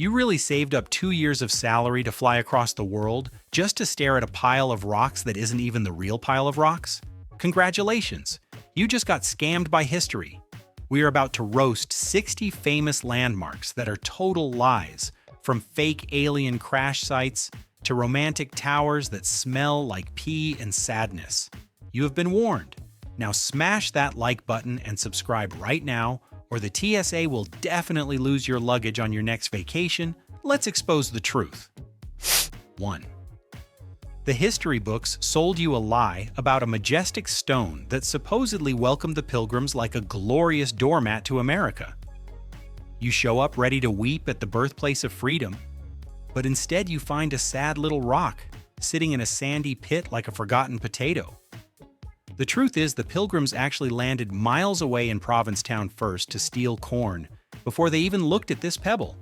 You really saved up 2 years of salary to fly across the world just to stare at a pile of rocks that isn't even the real pile of rocks? Congratulations! You just got scammed by history. We are about to roast 60 famous landmarks that are total lies, from fake alien crash sites to romantic towers that smell like pee and sadness. You have been warned. Now smash that like button and subscribe right now, or the TSA will definitely lose your luggage on your next vacation. Let's expose the truth. 1. The history books sold you a lie about a majestic stone that supposedly welcomed the pilgrims like a glorious doormat to America. You show up ready to weep at the birthplace of freedom, but instead you find a sad little rock sitting in a sandy pit like a forgotten potato. The truth is, the pilgrims actually landed miles away in Provincetown first to steal corn before they even looked at this pebble.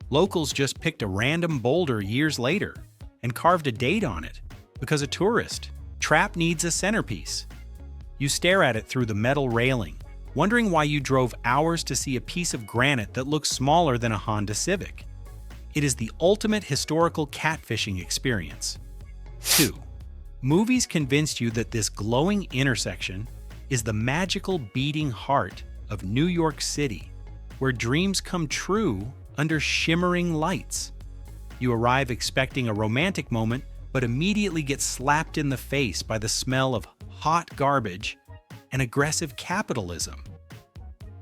Locals just picked a random boulder years later and carved a date on it because a tourist trap needs a centerpiece. You stare at it through the metal railing, wondering why you drove hours to see a piece of granite that looks smaller than a Honda Civic. It is the ultimate historical catfishing experience. 2. Movies convinced you that this glowing intersection is the magical beating heart of New York City, where dreams come true under shimmering lights. You arrive expecting a romantic moment, but immediately get slapped in the face by the smell of hot garbage and aggressive capitalism.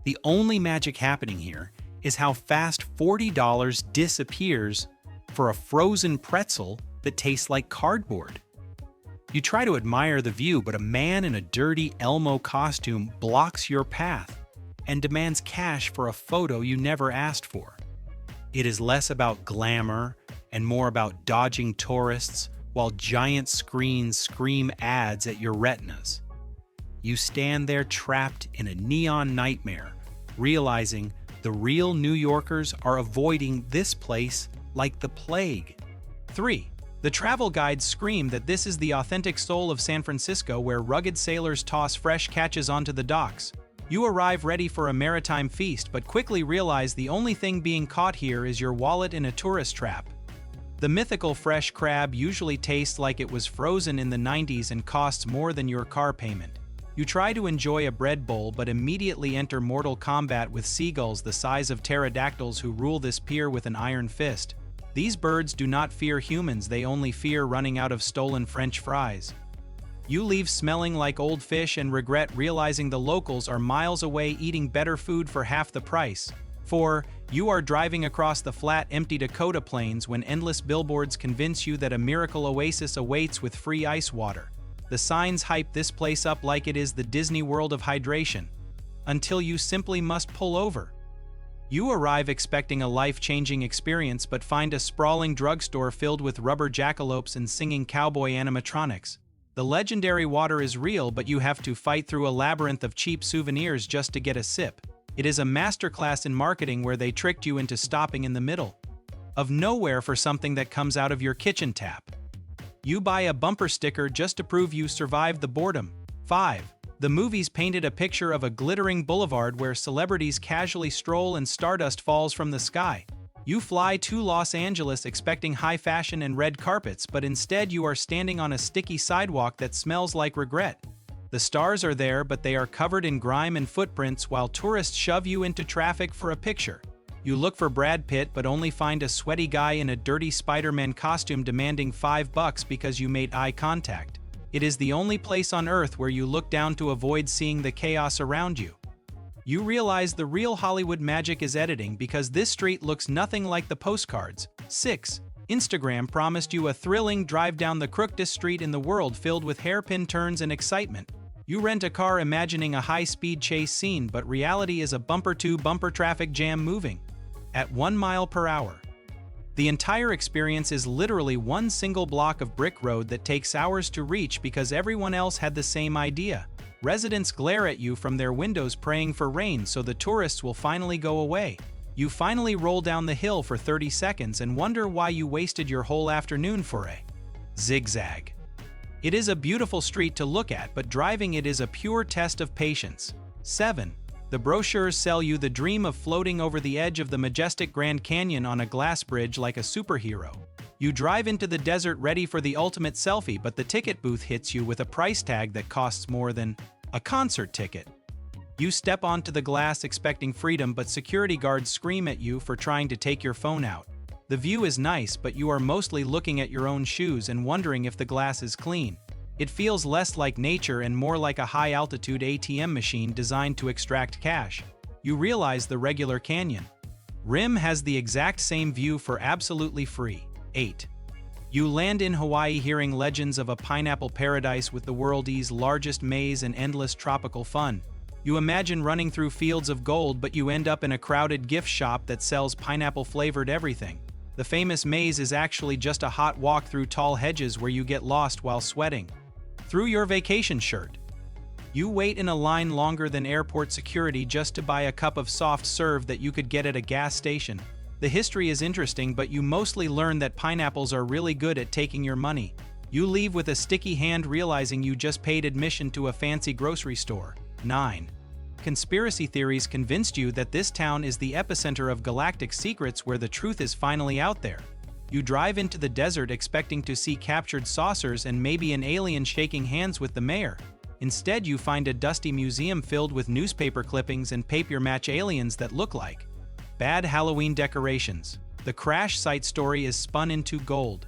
The only magic happening here is how fast $40 disappears for a frozen pretzel that tastes like cardboard. You try to admire the view, but a man in a dirty Elmo costume blocks your path and demands cash for a photo you never asked for. It is less about glamour and more about dodging tourists while giant screens scream ads at your retinas. You stand there trapped in a neon nightmare, realizing the real New Yorkers are avoiding this place like the plague. 3. The travel guides scream that this is the authentic soul of San Francisco, where rugged sailors toss fresh catches onto the docks. You arrive ready for a maritime feast, but quickly realize the only thing being caught here is your wallet in a tourist trap. The mythical fresh crab usually tastes like it was frozen in the 90s and costs more than your car payment. You try to enjoy a bread bowl, but immediately enter mortal combat with seagulls the size of pterodactyls who rule this pier with an iron fist. These birds do not fear humans, they only fear running out of stolen French fries. You leave smelling like old fish and regret realizing the locals are miles away eating better food for half the price. 4. You are driving across the flat, empty Dakota plains when endless billboards convince you that a miracle oasis awaits with free ice water. The signs hype this place up like it is the Disney World of hydration, until you simply must pull over. You arrive expecting a life-changing experience but find a sprawling drugstore filled with rubber jackalopes and singing cowboy animatronics. The legendary water is real, but you have to fight through a labyrinth of cheap souvenirs just to get a sip. It is a masterclass in marketing where they tricked you into stopping in the middle of nowhere for something that comes out of your kitchen tap. You buy a bumper sticker just to prove you survived the boredom. 5. The movies painted a picture of a glittering boulevard where celebrities casually stroll and stardust falls from the sky. You fly to Los Angeles expecting high fashion and red carpets, but instead you are standing on a sticky sidewalk that smells like regret. The stars are there, but they are covered in grime and footprints while tourists shove you into traffic for a picture. You look for Brad Pitt, but only find a sweaty guy in a dirty Spider-Man costume demanding $5 because you made eye contact. It is the only place on Earth where you look down to avoid seeing the chaos around you. You realize the real Hollywood magic is editing because this street looks nothing like the postcards. 6. Instagram promised you a thrilling drive down the crookedest street in the world filled with hairpin turns and excitement. You rent a car imagining a high-speed chase scene, but reality is a bumper-to-bumper traffic jam moving at 1 mile per hour. The entire experience is literally one single block of brick road that takes hours to reach because everyone else had the same idea. Residents glare at you from their windows praying for rain so the tourists will finally go away. You finally roll down the hill for 30 seconds and wonder why you wasted your whole afternoon for a zigzag. It is a beautiful street to look at, but driving it is a pure test of patience. 7. The brochures sell you the dream of floating over the edge of the majestic Grand Canyon on a glass bridge like a superhero. You drive into the desert ready for the ultimate selfie, but the ticket booth hits you with a price tag that costs more than a concert ticket. You step onto the glass expecting freedom, but security guards scream at you for trying to take your phone out. The view is nice, but you are mostly looking at your own shoes and wondering if the glass is clean. It feels less like nature and more like a high-altitude ATM machine designed to extract cash. You realize the regular canyon rim has the exact same view for absolutely free. 8. You land in Hawaii hearing legends of a pineapple paradise with the world's largest maze and endless tropical fun. You imagine running through fields of gold, but you end up in a crowded gift shop that sells pineapple-flavored everything. The famous maze is actually just a hot walk through tall hedges where you get lost while sweating through your vacation shirt. You wait in a line longer than airport security just to buy a cup of soft serve that you could get at a gas station. The history is interesting, but you mostly learn that pineapples are really good at taking your money. You leave with a sticky hand realizing you just paid admission to a fancy grocery store. 9. Conspiracy theories convinced you that this town is the epicenter of galactic secrets where the truth is finally out there. You drive into the desert expecting to see captured saucers and maybe an alien shaking hands with the mayor. Instead, you find a dusty museum filled with newspaper clippings and paper-match aliens that look like bad Halloween decorations. The crash site story is spun into gold.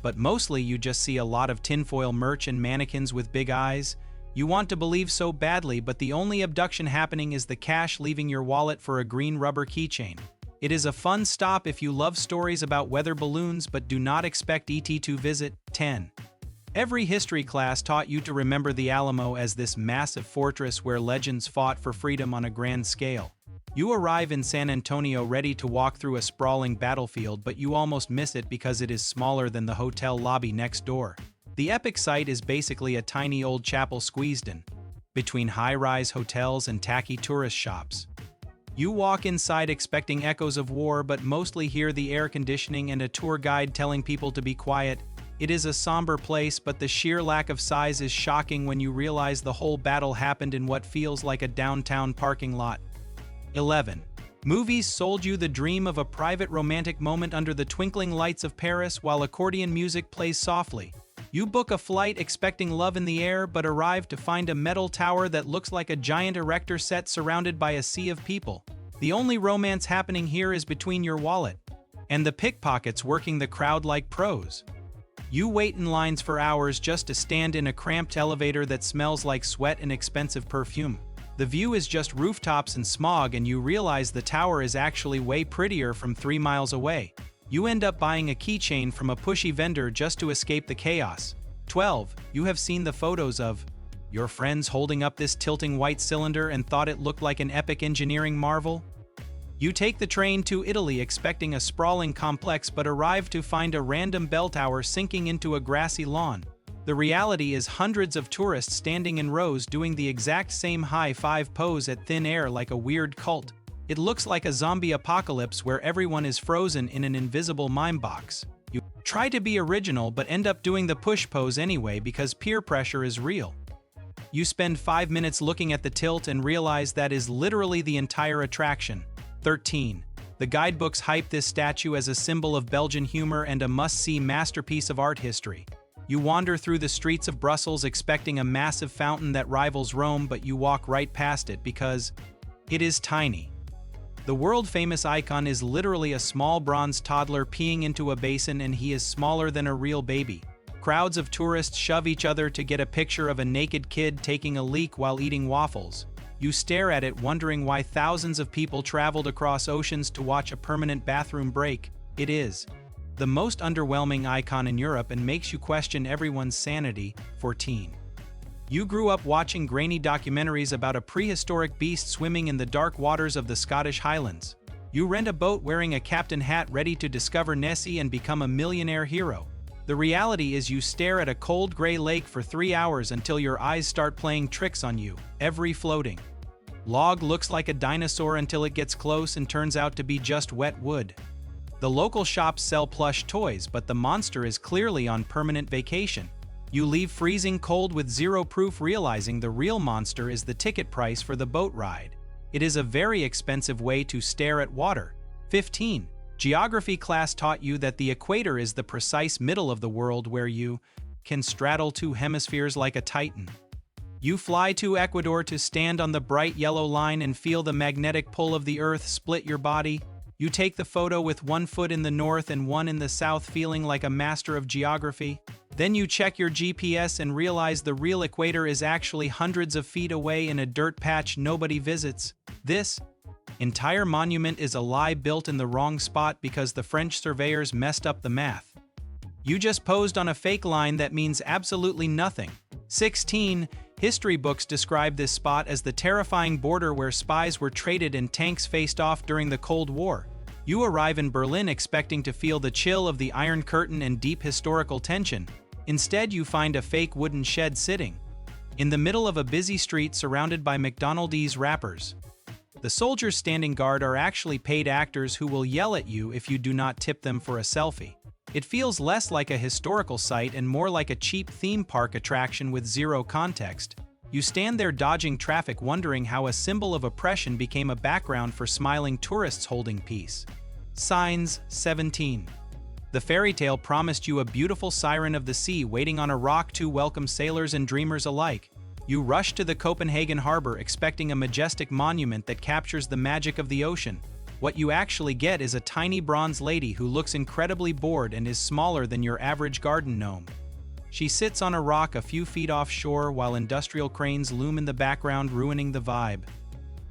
But mostly you just see a lot of tinfoil merch and mannequins with big eyes. You want to believe so badly, but the only abduction happening is the cash leaving your wallet for a green rubber keychain. It is a fun stop if you love stories about weather balloons but do not expect ET to visit. 10. Every history class taught you to remember the Alamo as this massive fortress where legends fought for freedom on a grand scale. You arrive in San Antonio ready to walk through a sprawling battlefield, but you almost miss it because it is smaller than the hotel lobby next door. The epic site is basically a tiny old chapel squeezed in between high-rise hotels and tacky tourist shops. You walk inside expecting echoes of war, but mostly hear the air conditioning and a tour guide telling people to be quiet. It is a somber place, but the sheer lack of size is shocking when you realize the whole battle happened in what feels like a downtown parking lot. 11. Movies sold you the dream of a private romantic moment under the twinkling lights of Paris while accordion music plays softly. You book a flight expecting love in the air, but arrive to find a metal tower that looks like a giant erector set surrounded by a sea of people. The only romance happening here is between your wallet and the pickpockets working the crowd like pros. You wait in lines for hours just to stand in a cramped elevator that smells like sweat and expensive perfume. The view is just rooftops and smog, and you realize the tower is actually way prettier from 3 miles away. You end up buying a keychain from a pushy vendor just to escape the chaos. 12. You have seen the photos of your friends holding up this tilting white cylinder and thought it looked like an epic engineering marvel? You take the train to Italy expecting a sprawling complex, but arrive to find a random bell tower sinking into a grassy lawn. The reality is hundreds of tourists standing in rows doing the exact same high-five pose at thin air like a weird cult. It looks like a zombie apocalypse where everyone is frozen in an invisible mime box. You try to be original but end up doing the push pose anyway because peer pressure is real. You spend 5 minutes looking at the tilt and realize that is literally the entire attraction. 13. The guidebooks hype this statue as a symbol of Belgian humor and a must-see masterpiece of art history. You wander through the streets of Brussels expecting a massive fountain that rivals Rome, but you walk right past it because it is tiny. The world-famous icon is literally a small bronze toddler peeing into a basin, and he is smaller than a real baby. Crowds of tourists shove each other to get a picture of a naked kid taking a leak while eating waffles. You stare at it wondering why thousands of people traveled across oceans to watch a permanent bathroom break. It is the most underwhelming icon in Europe and makes you question everyone's sanity. 14. You grew up watching grainy documentaries about a prehistoric beast swimming in the dark waters of the Scottish Highlands. You rent a boat wearing a captain hat ready to discover Nessie and become a millionaire hero. The reality is you stare at a cold gray lake for 3 hours until your eyes start playing tricks on you. Every floating log looks like a dinosaur until it gets close and turns out to be just wet wood. The local shops sell plush toys, but the monster is clearly on permanent vacation. You leave freezing cold with zero proof, realizing the real monster is the ticket price for the boat ride. It is a very expensive way to stare at water. 15. Geography class taught you that the equator is the precise middle of the world where you can straddle two hemispheres like a titan. You fly to Ecuador to stand on the bright yellow line and feel the magnetic pull of the earth split your body. You take the photo with one foot in the north and one in the south, feeling like a master of geography. Then you check your GPS and realize the real equator is actually hundreds of feet away in a dirt patch nobody visits. This entire monument is a lie built in the wrong spot because the French surveyors messed up the math. You just posed on a fake line that means absolutely nothing. 16. History books describe this spot as the terrifying border where spies were traded and tanks faced off during the Cold War. You arrive in Berlin expecting to feel the chill of the Iron Curtain and deep historical tension. Instead, you find a fake wooden shed sitting in the middle of a busy street surrounded by McDonald's wrappers. The soldiers standing guard are actually paid actors who will yell at you if you do not tip them for a selfie. It feels less like a historical site and more like a cheap theme park attraction with zero context. You stand there dodging traffic, wondering how a symbol of oppression became a background for smiling tourists holding peace. Signs. 17. The fairy tale promised you a beautiful siren of the sea waiting on a rock to welcome sailors and dreamers alike. You rush to the Copenhagen harbor expecting a majestic monument that captures the magic of the ocean. What you actually get is a tiny bronze lady who looks incredibly bored and is smaller than your average garden gnome. She sits on a rock a few feet offshore while industrial cranes loom in the background, ruining the vibe.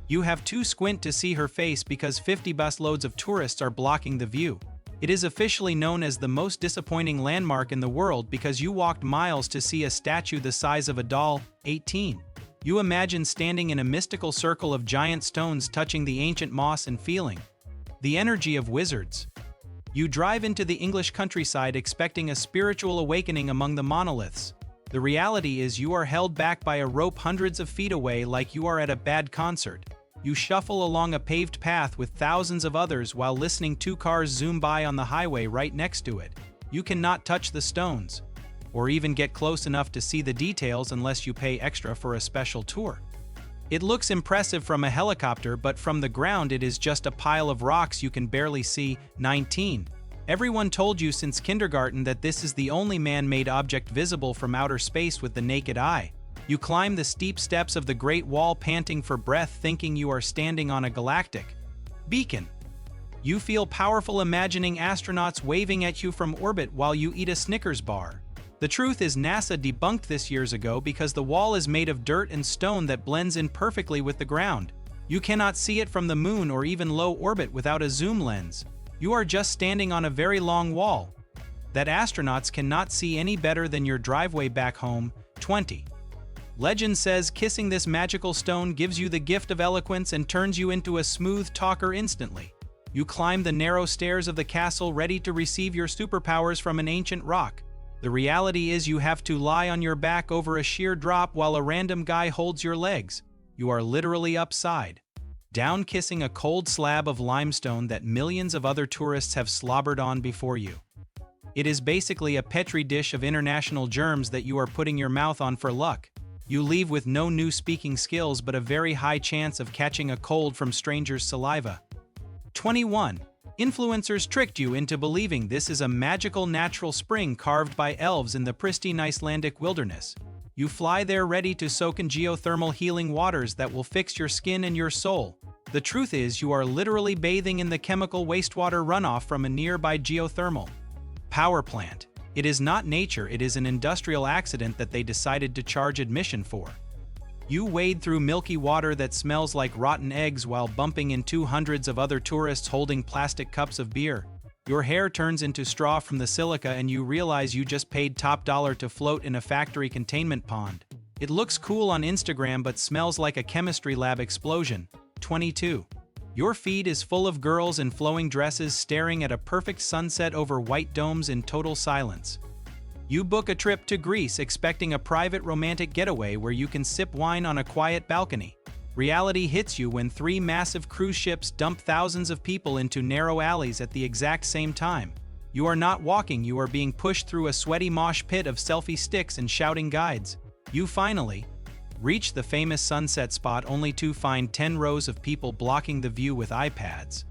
You have to squint to see her face because 50 busloads of tourists are blocking the view. It is officially known as the most disappointing landmark in the world because you walked miles to see a statue the size of a doll. 18. You imagine standing in a mystical circle of giant stones touching the ancient moss and feeling the energy of wizards. You drive into the English countryside expecting a spiritual awakening among the monoliths. The reality is you are held back by a rope hundreds of feet away like you are at a bad concert. You shuffle along a paved path with thousands of others while listening to cars zoom by on the highway right next to it. You cannot touch the stones or even get close enough to see the details unless you pay extra for a special tour. It looks impressive from a helicopter, but from the ground it is just a pile of rocks you can barely see. 19. Everyone told you since kindergarten that this is the only man-made object visible from outer space with the naked eye. You climb the steep steps of the Great Wall panting for breath, thinking you are standing on a galactic beacon. You feel powerful imagining astronauts waving at you from orbit while you eat a Snickers bar. The truth is NASA debunked this years ago because the wall is made of dirt and stone that blends in perfectly with the ground. You cannot see it from the moon or even low orbit without a zoom lens. You are just standing on a very long wall that astronauts cannot see any better than your driveway back home. 20. Legend says kissing this magical stone gives you the gift of eloquence and turns you into a smooth talker instantly. You climb the narrow stairs of the castle ready to receive your superpowers from an ancient rock. The reality is you have to lie on your back over a sheer drop while a random guy holds your legs. You are literally upside down kissing a cold slab of limestone that millions of other tourists have slobbered on before you. It is basically a petri dish of international germs that you are putting your mouth on for luck. You leave with no new speaking skills but a very high chance of catching a cold from strangers' saliva. 21. Influencers tricked you into believing this is a magical natural spring carved by elves in the pristine Icelandic wilderness. You fly there ready to soak in geothermal healing waters that will fix your skin and your soul. The truth is you are literally bathing in the chemical wastewater runoff from a nearby geothermal power plant. It is not nature, it is an industrial accident that they decided to charge admission for. You wade through milky water that smells like rotten eggs while bumping into hundreds of other tourists holding plastic cups of beer. Your hair turns into straw from the silica and you realize you just paid top dollar to float in a factory containment pond. It looks cool on Instagram but smells like a chemistry lab explosion. 22. Your feed is full of girls in flowing dresses staring at a perfect sunset over white domes in total silence. You book a trip to Greece expecting a private romantic getaway where you can sip wine on a quiet balcony. Reality hits you when 3 massive cruise ships dump thousands of people into narrow alleys at the exact same time. You are not walking, you are being pushed through a sweaty mosh pit of selfie sticks and shouting guides. You finally Reach the famous sunset spot only to find 10 rows of people blocking the view with iPads.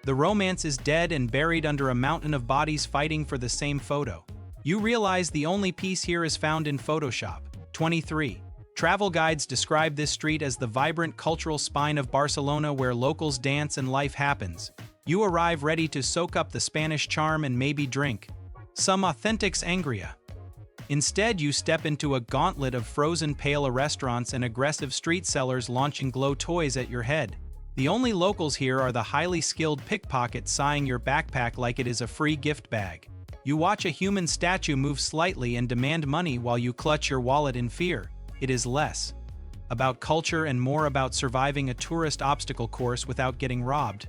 The romance is dead and buried under a mountain of bodies fighting for the same photo. You realize the only peace here is found in Photoshop. 23. Travel guides describe this street as the vibrant cultural spine of Barcelona where locals dance and life happens. You arrive ready to soak up the Spanish charm and maybe drink some authentic sangria. Instead, you step into a gauntlet of frozen paella restaurants and aggressive street sellers launching glow toys at your head. The only locals here are the highly skilled pickpockets sighing your backpack like it is a free gift bag. You watch a human statue move slightly and demand money while you clutch your wallet in fear. It is less about culture and more about surviving a tourist obstacle course without getting robbed.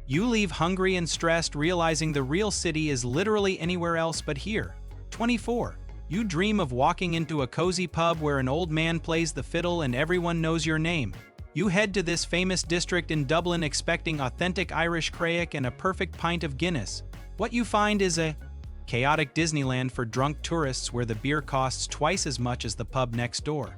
You leave hungry and stressed, realizing the real city is literally anywhere else but here. 24. You dream of walking into a cozy pub where an old man plays the fiddle and everyone knows your name. You head to this famous district in Dublin expecting authentic Irish craig and a perfect pint of Guinness. What you find is a chaotic Disneyland for drunk tourists where the beer costs twice as much as the pub next door.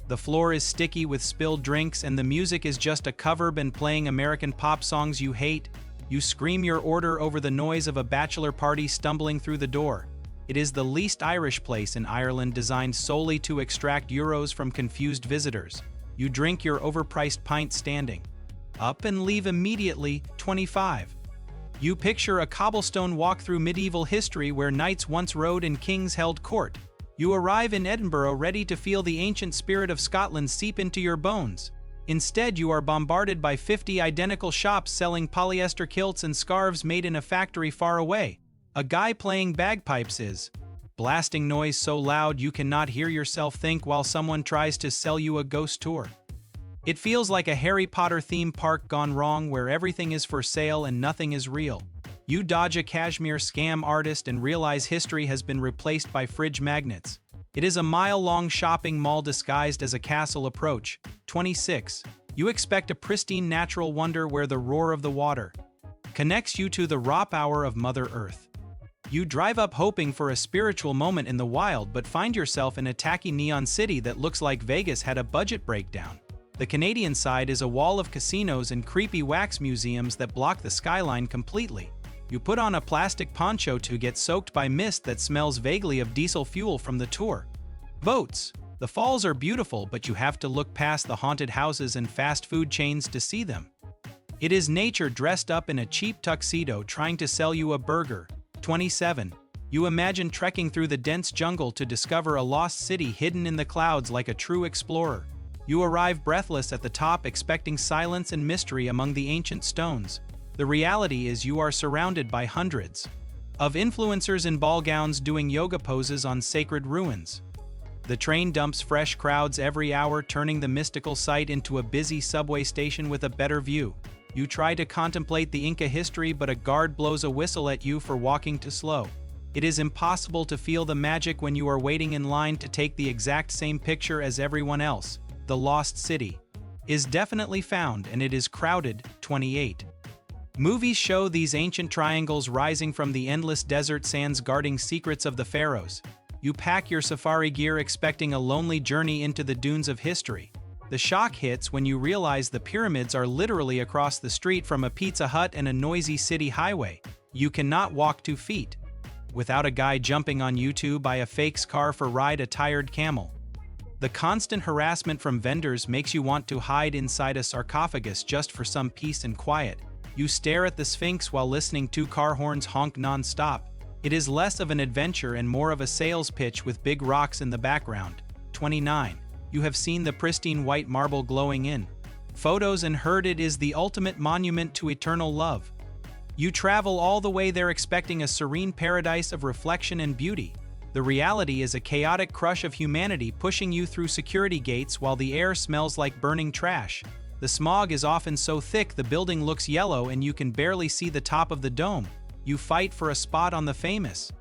The floor is sticky with spilled drinks and the music is just a cover band playing American pop songs you hate. You scream your order over the noise of a bachelor party stumbling through the door. It is the least Irish place in Ireland, designed solely to extract euros from confused visitors. You drink your overpriced pint standing up and leave immediately. 25. You picture a cobblestone walk through medieval history where knights once rode and kings held court. You arrive in Edinburgh ready to feel the ancient spirit of Scotland seep into your bones. Instead, you are bombarded by 50 identical shops selling polyester kilts and scarves made in a factory far away. A guy playing bagpipes is blasting noise so loud you cannot hear yourself think while someone tries to sell you a ghost tour. It feels like a Harry Potter theme park gone wrong where everything is for sale and nothing is real. You dodge a cashmere scam artist and realize history has been replaced by fridge magnets. It is a mile-long shopping mall disguised as a castle approach. 26. You expect a pristine natural wonder where the roar of the water connects you to the raw power of Mother Earth. You drive up hoping for a spiritual moment in the wild but find yourself in a tacky neon city that looks like Vegas had a budget breakdown. The Canadian side is a wall of casinos and creepy wax museums that block the skyline completely. You put on a plastic poncho to get soaked by mist that smells vaguely of diesel fuel from the tour. Boats. The falls are beautiful, but you have to look past the haunted houses and fast food chains to see them. It is nature dressed up in a cheap tuxedo trying to sell you a burger. 27. You imagine trekking through the dense jungle to discover a lost city hidden in the clouds like a true explorer. You arrive breathless at the top expecting silence and mystery among the ancient stones. The reality is you are surrounded by hundreds of influencers in ball gowns doing yoga poses on sacred ruins. The train dumps fresh crowds every hour, turning the mystical site into a busy subway station with a better view. You try to contemplate the Inca history, but a guard blows a whistle at you for walking too slow. It is impossible to feel the magic when you are waiting in line to take the exact same picture as everyone else. The lost city is definitely found, and it is crowded. 28. Movies show these ancient triangles rising from the endless desert sands guarding secrets of the pharaohs. You pack your safari gear expecting a lonely journey into the dunes of history. The shock hits when you realize the pyramids are literally across the street from a Pizza Hut and a noisy city highway. You cannot walk 2 feet without a guy jumping on you to buy a fake car for ride a tired camel. The constant harassment from vendors makes you want to hide inside a sarcophagus just for some peace and quiet. You stare at the Sphinx while listening to car horns honk non-stop. It is less of an adventure and more of a sales pitch with big rocks in the background. 29. You have seen the pristine white marble glowing in photos and heard it is the ultimate monument to eternal love. You travel all the way there expecting a serene paradise of reflection and beauty. The reality is a chaotic crush of humanity pushing you through security gates while the air smells like burning trash. The smog is often so thick the building looks yellow and you can barely see the top of the dome. You fight for a spot on the famous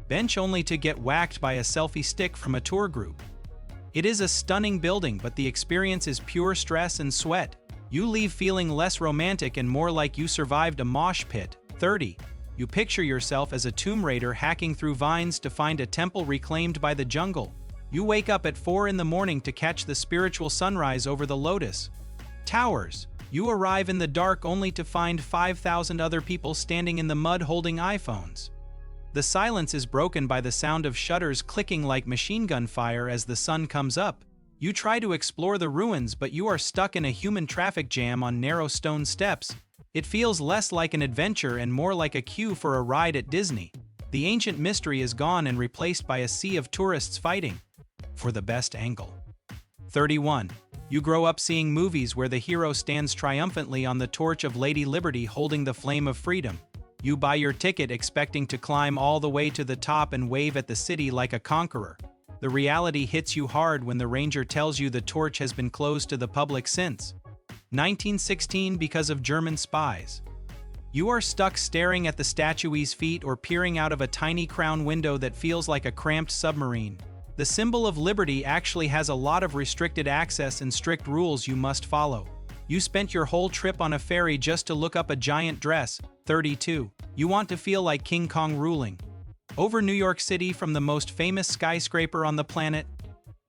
bench only to get whacked by a selfie stick from a tour group. It is a stunning building, but the experience is pure stress and sweat. You leave feeling less romantic and more like you survived a mosh pit. 30. You picture yourself as a Tomb Raider hacking through vines to find a temple reclaimed by the jungle. You wake up at 4 in the morning to catch the spiritual sunrise over the Lotus Towers. You arrive in the dark only to find 5,000 other people standing in the mud holding iPhones. The silence is broken by the sound of shutters clicking like machine gun fire as the sun comes up. You try to explore the ruins, but you are stuck in a human traffic jam on narrow stone steps. It feels less like an adventure and more like a queue for a ride at Disney. The ancient mystery is gone and replaced by a sea of tourists fighting for the best angle. 31. You grow up seeing movies where the hero stands triumphantly on the torch of Lady Liberty holding the flame of freedom. You buy your ticket expecting to climb all the way to the top and wave at the city like a conqueror. The reality hits you hard when the ranger tells you the torch has been closed to the public since 1916 because of German spies. You are stuck staring at the statue's feet or peering out of a tiny crown window that feels like a cramped submarine. The symbol of liberty actually has a lot of restricted access and strict rules you must follow. You spent your whole trip on a ferry just to look up a giant dress. 32. You want to feel like King Kong ruling over New York City from the most famous skyscraper on the planet.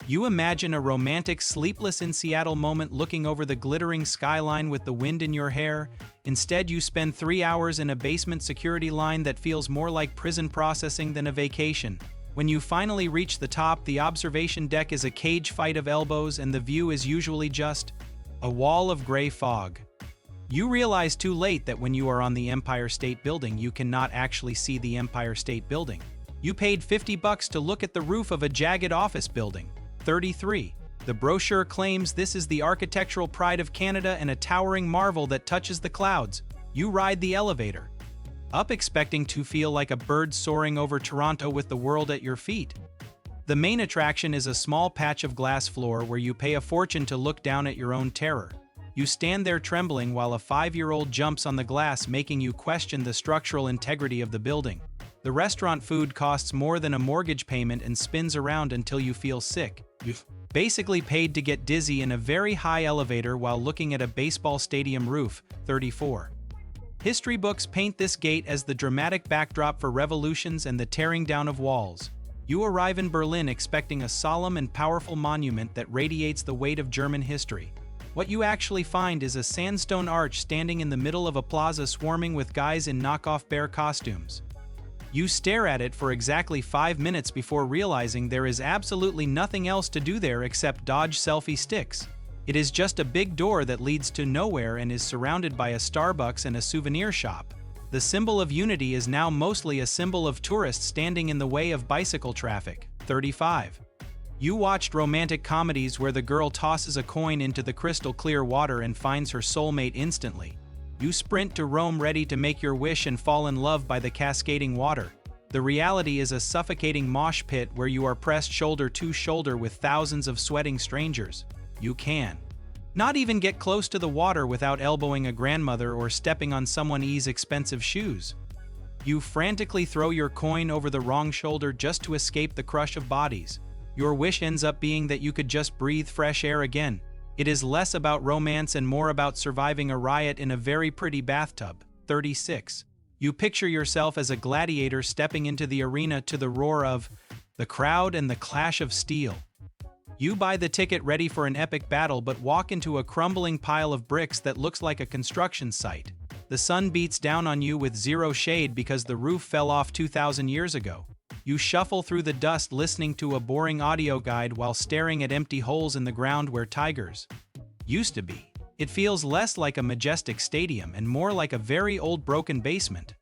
You imagine a romantic Sleepless in Seattle moment looking over the glittering skyline with the wind in your hair. Instead, you spend 3 hours in a basement security line that feels more like prison processing than a vacation. When you finally reach the top, the observation deck is a cage fight of elbows and the view is usually just a wall of gray fog. You realize too late that when you are on the Empire State Building, you cannot actually see the Empire State Building. You paid $50 to look at the roof of a jagged office building. 33. The brochure claims this is the architectural pride of Canada and a towering marvel that touches the clouds. You ride the elevator up expecting to feel like a bird soaring over Toronto with the world at your feet. The main attraction is a small patch of glass floor where you pay a fortune to look down at your own terror. You stand there trembling while a 5-year-old jumps on the glass, making you question the structural integrity of the building. The restaurant food costs more than a mortgage payment and spins around until you feel sick. You've basically paid to get dizzy in a very high elevator while looking at a baseball stadium roof. 34. History books paint this gate as the dramatic backdrop for revolutions and the tearing down of walls. You arrive in Berlin expecting a solemn and powerful monument that radiates the weight of German history. What you actually find is a sandstone arch standing in the middle of a plaza swarming with guys in knockoff bear costumes. You stare at it for exactly 5 minutes before realizing there is absolutely nothing else to do there except dodge selfie sticks. It is just a big door that leads to nowhere and is surrounded by a Starbucks and a souvenir shop. The symbol of unity is now mostly a symbol of tourists standing in the way of bicycle traffic. 35. You watched romantic comedies where the girl tosses a coin into the crystal clear water and finds her soulmate instantly. You sprint to Rome ready to make your wish and fall in love by the cascading water. The reality is a suffocating mosh pit where you are pressed shoulder to shoulder with thousands of sweating strangers. You can not even get close to the water without elbowing a grandmother or stepping on someone's expensive shoes. You frantically throw your coin over the wrong shoulder just to escape the crush of bodies. Your wish ends up being that you could just breathe fresh air again. It is less about romance and more about surviving a riot in a very pretty bathtub. 36. You picture yourself as a gladiator stepping into the arena to the roar of the crowd and the clash of steel. You buy the ticket ready for an epic battle but walk into a crumbling pile of bricks that looks like a construction site. The sun beats down on you with zero shade because the roof fell off 2,000 years ago. You shuffle through the dust listening to a boring audio guide while staring at empty holes in the ground where tigers used to be. It feels less like a majestic stadium and more like a very old broken basement.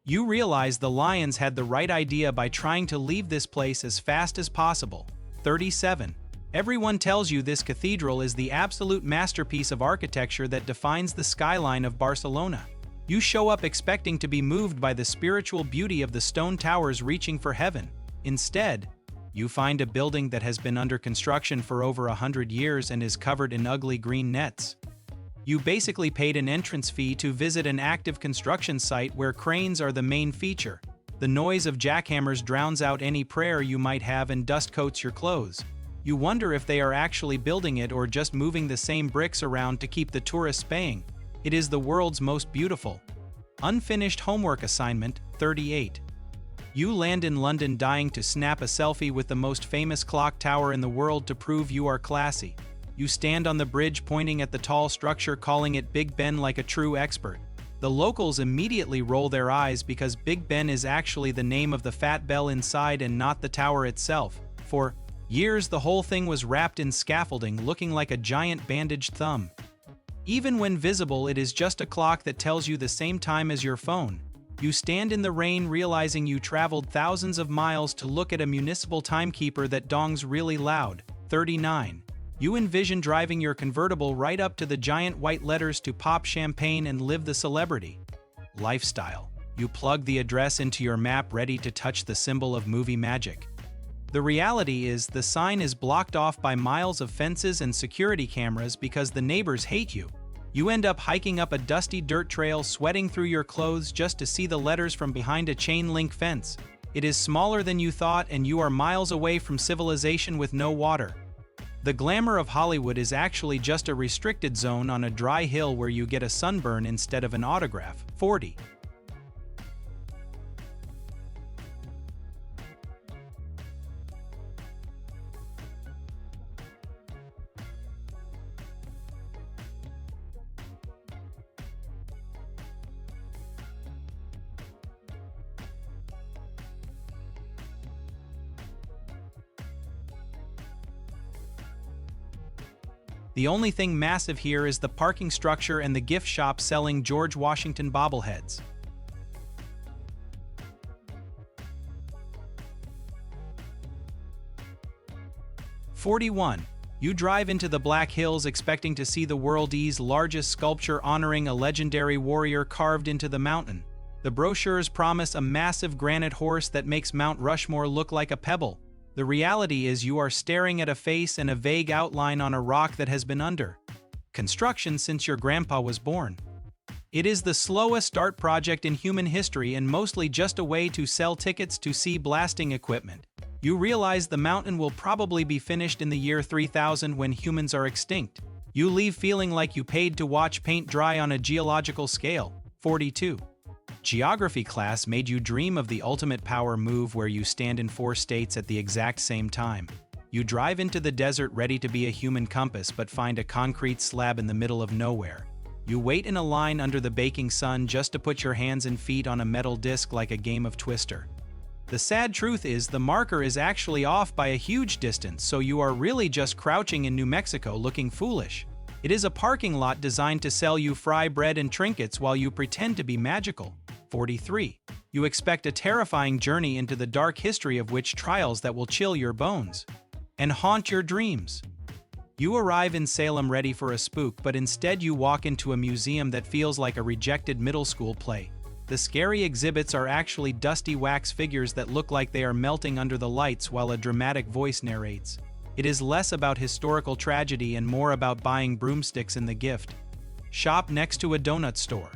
You realize the Lions had the right idea by trying to leave this place as fast as possible. 37. Everyone tells you this cathedral is the absolute masterpiece of architecture that defines the skyline of Barcelona. You show up expecting to be moved by the spiritual beauty of the stone towers reaching for heaven. Instead, you find a building that has been under construction for over 100 years and is covered in ugly green nets. You basically paid an entrance fee to visit an active construction site where cranes are the main feature. The noise of jackhammers drowns out any prayer you might have and dust coats your clothes. You wonder if they are actually building it or just moving the same bricks around to keep the tourists paying. It is the world's most beautiful unfinished homework assignment. 38. You land in London dying to snap a selfie with the most famous clock tower in the world to prove you are classy. You stand on the bridge pointing at the tall structure, calling it Big Ben like a true expert. The locals immediately roll their eyes because Big Ben is actually the name of the fat bell inside and not the tower itself. For years, the whole thing was wrapped in scaffolding, looking like a giant bandaged thumb. Even when visible, it is just a clock that tells you the same time as your phone. You stand in the rain realizing you traveled thousands of miles to look at a municipal timekeeper that dongs really loud. 39. You envision driving your convertible right up to the giant white letters to pop champagne and live the celebrity lifestyle. You plug the address into your map ready to touch the symbol of movie magic. The reality is the sign is blocked off by miles of fences and security cameras because the neighbors hate you. You end up hiking up a dusty dirt trail, sweating through your clothes just to see the letters from behind a chain-link fence. It is smaller than you thought, and you are miles away from civilization with no water. The glamour of Hollywood is actually just a restricted zone on a dry hill where you get a sunburn instead of an autograph. 40. The only thing massive here is the parking structure and the gift shop selling George Washington bobbleheads. "41. You drive into the Black Hills expecting to see the world's largest sculpture honoring a legendary warrior carved into the mountain. The brochures promise a massive granite horse that makes Mount Rushmore look like a pebble. The reality is you are staring at a face and a vague outline on a rock that has been under construction since your grandpa was born. It is the slowest art project in human history and mostly just a way to sell tickets to see blasting equipment. You realize the mountain will probably be finished in the year 3000 when humans are extinct. You leave feeling like you paid to watch paint dry on a geological scale. 42. Geography class made you dream of the ultimate power move where you stand in 4 states at the exact same time. You drive into the desert ready to be a human compass but find a concrete slab in the middle of nowhere. You wait in a line under the baking sun just to put your hands and feet on a metal disc like a game of Twister. The sad truth is the marker is actually off by a huge distance, so you are really just crouching in New Mexico looking foolish. It is a parking lot designed to sell you fry bread and trinkets while you pretend to be magical. 43. You expect a terrifying journey into the dark history of witch trials that will chill your bones and haunt your dreams. You arrive in Salem ready for a spook, but instead you walk into a museum that feels like a rejected middle school play. The scary exhibits are actually dusty wax figures that look like they are melting under the lights while a dramatic voice narrates. It is less about historical tragedy and more about buying broomsticks in the gift shop next to a donut store.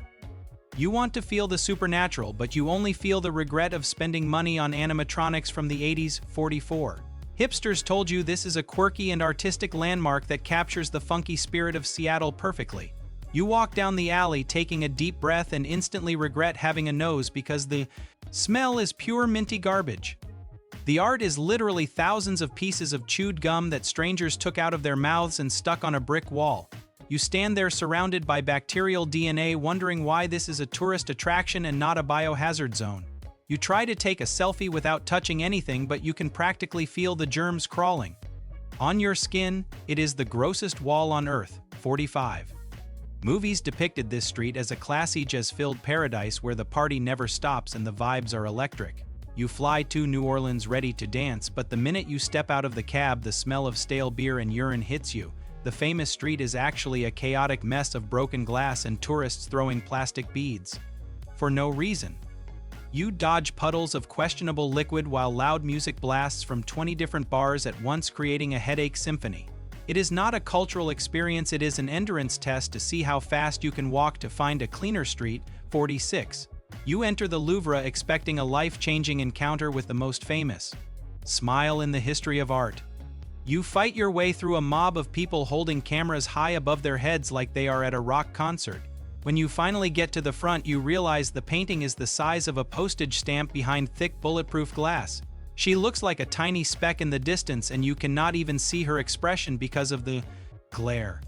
You want to feel the supernatural, but you only feel the regret of spending money on animatronics from the 80s. 44. Hipsters told you this is a quirky and artistic landmark that captures the funky spirit of Seattle perfectly. You walk down the alley taking a deep breath and instantly regret having a nose because the smell is pure minty garbage. The art is literally thousands of pieces of chewed gum that strangers took out of their mouths and stuck on a brick wall. You stand there surrounded by bacterial DNA wondering why this is a tourist attraction and not a biohazard zone. You try to take a selfie without touching anything, but you can practically feel the germs crawling on your skin. It is the grossest wall on earth. 45. Movies depicted this street as a classy jazz-filled paradise where the party never stops and the vibes are electric. You fly to New Orleans ready to dance, but the minute you step out of the cab, the smell of stale beer and urine hits you. The famous street is actually a chaotic mess of broken glass and tourists throwing plastic beads for no reason. You dodge puddles of questionable liquid while loud music blasts from 20 different bars at once, creating a headache symphony. It is not a cultural experience, it is an endurance test to see how fast you can walk to find a cleaner street. 46. You enter the Louvre expecting a life-changing encounter with the most famous smile in the history of art. You fight your way through a mob of people holding cameras high above their heads like they are at a rock concert. When you finally get to the front, you realize the painting is the size of a postage stamp behind thick bulletproof glass. She looks like a tiny speck in the distance, and you cannot even see her expression because of the glare.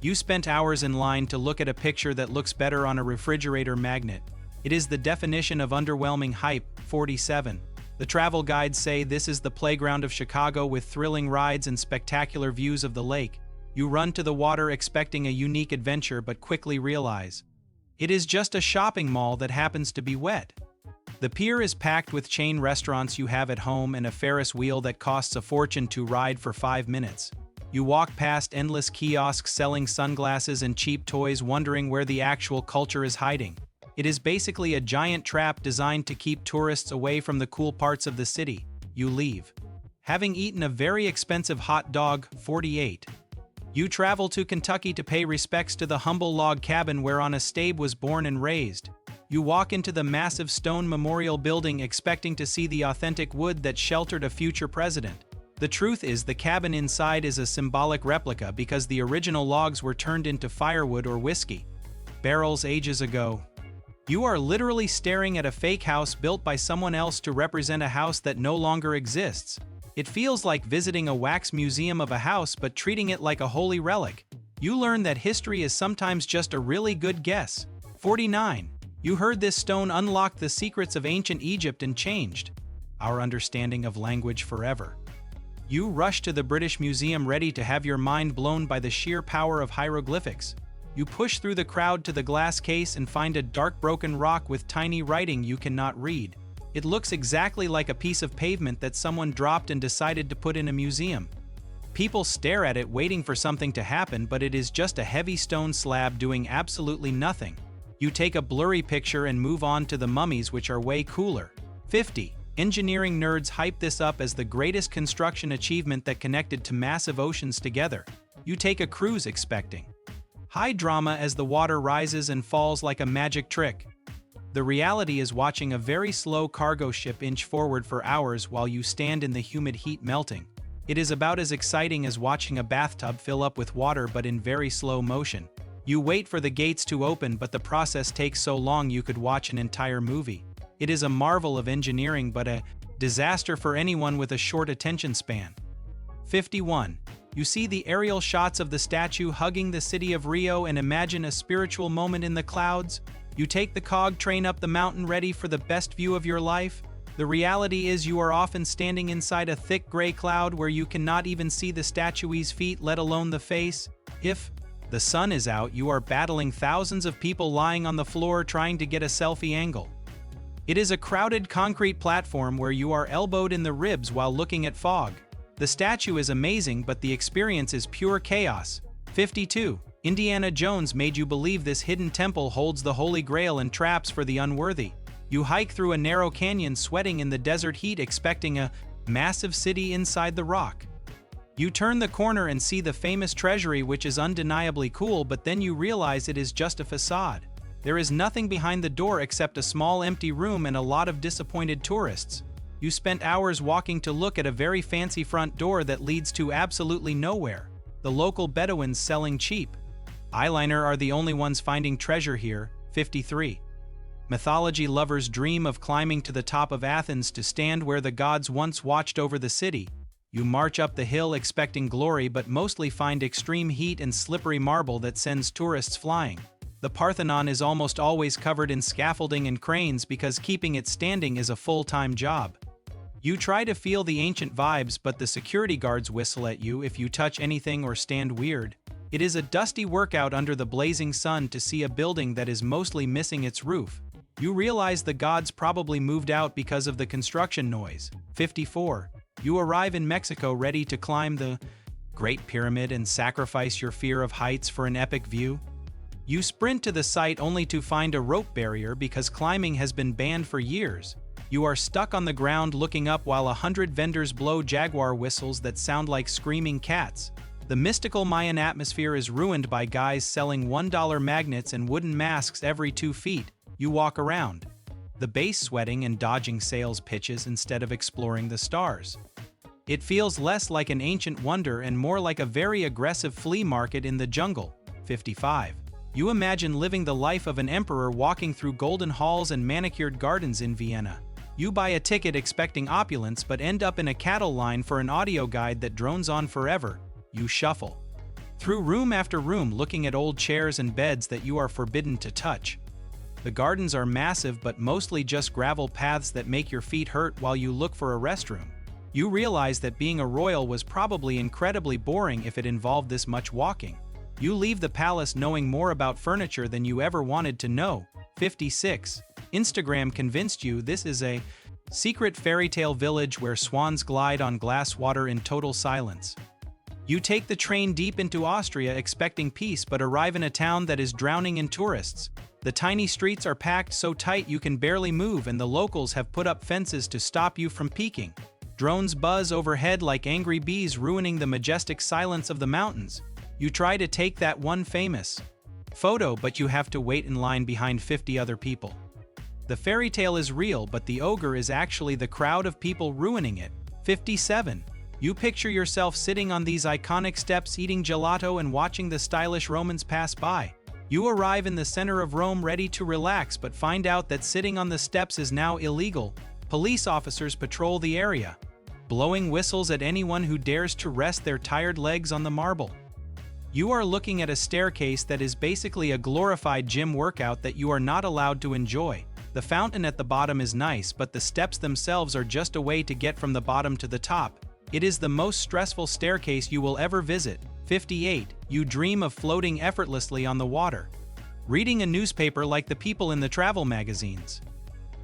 You spent hours in line to look at a picture that looks better on a refrigerator magnet. It is the definition of underwhelming hype. 47. The travel guides say this is the playground of Chicago with thrilling rides and spectacular views of the lake. You run to the water expecting a unique adventure but quickly realize it is just a shopping mall that happens to be wet. The pier is packed with chain restaurants you have at home and a Ferris wheel that costs a fortune to ride for 5 minutes. You walk past endless kiosks selling sunglasses and cheap toys, wondering where the actual culture is hiding. It is basically a giant trap designed to keep tourists away from the cool parts of the city. You leave, having eaten a very expensive hot dog. 48. You travel to Kentucky to pay respects to the humble log cabin whereon a Stabe was born and raised. You walk into the massive stone memorial building expecting to see the authentic wood that sheltered a future president. The truth is, the cabin inside is a symbolic replica because the original logs were turned into firewood or whiskey barrels ages ago. You are literally staring at a fake house built by someone else to represent a house that no longer exists. It feels like visiting a wax museum of a house but treating it like a holy relic. You learn that history is sometimes just a really good guess. 49. You heard this stone unlocked the secrets of ancient Egypt and changed our understanding of language forever. You rush to the British Museum ready to have your mind blown by the sheer power of hieroglyphics. You push through the crowd to the glass case and find a dark broken rock with tiny writing you cannot read. It looks exactly like a piece of pavement that someone dropped and decided to put in a museum. People stare at it waiting for something to happen, but it is just a heavy stone slab doing absolutely nothing. You take a blurry picture and move on to the mummies, which are way cooler. 50. Engineering nerds hype this up as the greatest construction achievement that connected two massive oceans together. You take a cruise expecting high drama as the water rises and falls like a magic trick. The reality is watching a very slow cargo ship inch forward for hours while you stand in the humid heat melting. It is about as exciting as watching a bathtub fill up with water, but in very slow motion. You wait for the gates to open, but the process takes so long you could watch an entire movie. It is a marvel of engineering, but a disaster for anyone with a short attention span. 51. You see the aerial shots of the statue hugging the city of Rio and imagine a spiritual moment in the clouds. You take the cog train up the mountain ready for the best view of your life. The reality is you are often standing inside a thick gray cloud where you cannot even see the statue's feet, let alone the face. If the sun is out, you are battling thousands of people lying on the floor trying to get a selfie angle. It is a crowded concrete platform where you are elbowed in the ribs while looking at fog. The statue is amazing, but the experience is pure chaos. 52. Indiana Jones made you believe this hidden temple holds the Holy Grail and traps for the unworthy. You hike through a narrow canyon sweating in the desert heat expecting a massive city inside the rock. You turn the corner and see the famous treasury, which is undeniably cool, but then you realize it is just a facade. There is nothing behind the door except a small empty room and a lot of disappointed tourists. You spent hours walking to look at a very fancy front door that leads to absolutely nowhere. The local Bedouins selling cheap eyeliner are the only ones finding treasure here. 53. Mythology lovers dream of climbing to the top of Athens to stand where the gods once watched over the city. You march up the hill expecting glory, but mostly find extreme heat and slippery marble that sends tourists flying. The Parthenon is almost always covered in scaffolding and cranes because keeping it standing is a full-time job. You try to feel the ancient vibes, but the security guards whistle at you if you touch anything or stand weird. It is a dusty workout under the blazing sun to see a building that is mostly missing its roof. You realize the gods probably moved out because of the construction noise. 54. You arrive in Mexico ready to climb the Great Pyramid and sacrifice your fear of heights for an epic view. You sprint to the site only to find a rope barrier because climbing has been banned for years. You are stuck on the ground looking up while 100 vendors blow jaguar whistles that sound like screaming cats. The mystical Mayan atmosphere is ruined by guys selling $1 magnets and wooden masks every 2 feet. You walk around the base sweating and dodging sales pitches instead of exploring the stars. It feels less like an ancient wonder and more like a very aggressive flea market in the jungle. 55. You imagine living the life of an emperor walking through golden halls and manicured gardens in Vienna. You buy a ticket expecting opulence but end up in a cattle line for an audio guide that drones on forever. You shuffle through room after room looking at old chairs and beds that you are forbidden to touch. The gardens are massive but mostly just gravel paths that make your feet hurt while you look for a restroom. You realize that being a royal was probably incredibly boring if it involved this much walking. You leave the palace knowing more about furniture than you ever wanted to know. 56. Instagram convinced you this is a secret fairy tale village where swans glide on glass water in total silence. You take the train deep into Austria expecting peace but arrive in a town that is drowning in tourists. The tiny streets are packed so tight you can barely move and the locals have put up fences to stop you from peeking. Drones buzz overhead like angry bees ruining the majestic silence of the mountains. You try to take that one famous photo but you have to wait in line behind 50 other people. The fairy tale is real but the ogre is actually the crowd of people ruining it. 57. You picture yourself sitting on these iconic steps eating gelato and watching the stylish Romans pass by. You arrive in the center of Rome ready to relax but find out that sitting on the steps is now illegal. Police officers patrol the area, blowing whistles at anyone who dares to rest their tired legs on the marble. You are looking at a staircase that is basically a glorified gym workout that you are not allowed to enjoy. The fountain at the bottom is nice, but the steps themselves are just a way to get from the bottom to the top. It is the most stressful staircase you will ever visit. 58. You dream of floating effortlessly on the water, reading a newspaper like the people in the travel magazines.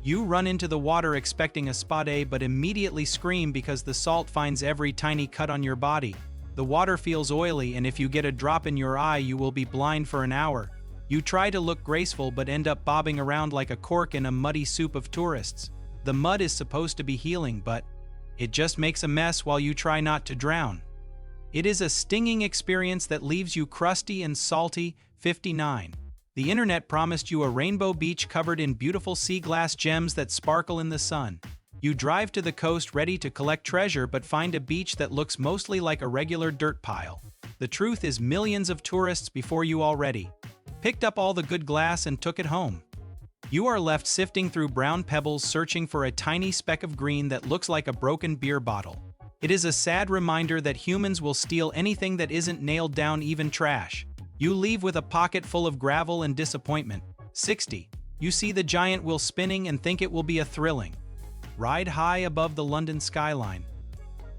You run into the water expecting a spa day but immediately scream because the salt finds every tiny cut on your body. The water feels oily and if you get a drop in your eye you will be blind for an hour. You try to look graceful but end up bobbing around like a cork in a muddy soup of tourists. The mud is supposed to be healing but it just makes a mess while you try not to drown. It is a stinging experience that leaves you crusty and salty. 59. The internet promised you a rainbow beach covered in beautiful sea glass gems that sparkle in the sun. You drive to the coast ready to collect treasure but find a beach that looks mostly like a regular dirt pile. The truth is millions of tourists before you already picked up all the good glass and took it home. You are left sifting through brown pebbles searching for a tiny speck of green that looks like a broken beer bottle. It is a sad reminder that humans will steal anything that isn't nailed down, even trash. You leave with a pocket full of gravel and disappointment. 60. You see the giant wheel spinning and think it will be a thrilling ride high above the London skyline.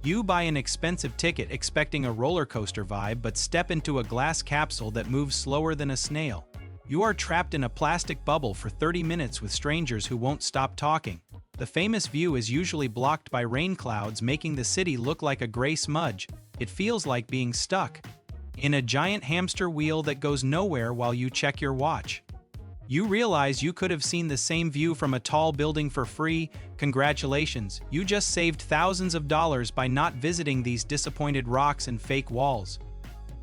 You buy an expensive ticket expecting a roller coaster vibe but step into a glass capsule that moves slower than a snail. You are trapped in a plastic bubble for 30 minutes with strangers who won't stop talking. The famous view is usually blocked by rain clouds, making the city look like a gray smudge. It feels like being stuck in a giant hamster wheel that goes nowhere while you check your watch. You realize you could have seen the same view from a tall building for free. Congratulations, you just saved thousands of dollars by not visiting these disappointed rocks and fake walls.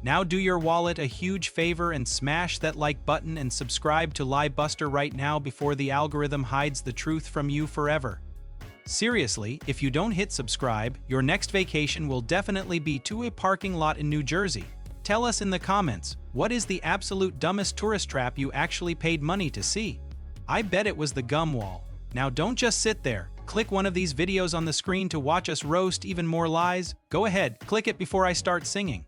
Now do your wallet a huge favor and smash that like button and subscribe to Lie Buster right now before the algorithm hides the truth from you forever. Seriously, if you don't hit subscribe, your next vacation will definitely be to a parking lot in New Jersey. Tell us in the comments, what is the absolute dumbest tourist trap you actually paid money to see? I bet it was the gum wall. Now don't just sit there. Click one of these videos on the screen to watch us roast even more lies. Go ahead, click it before I start singing.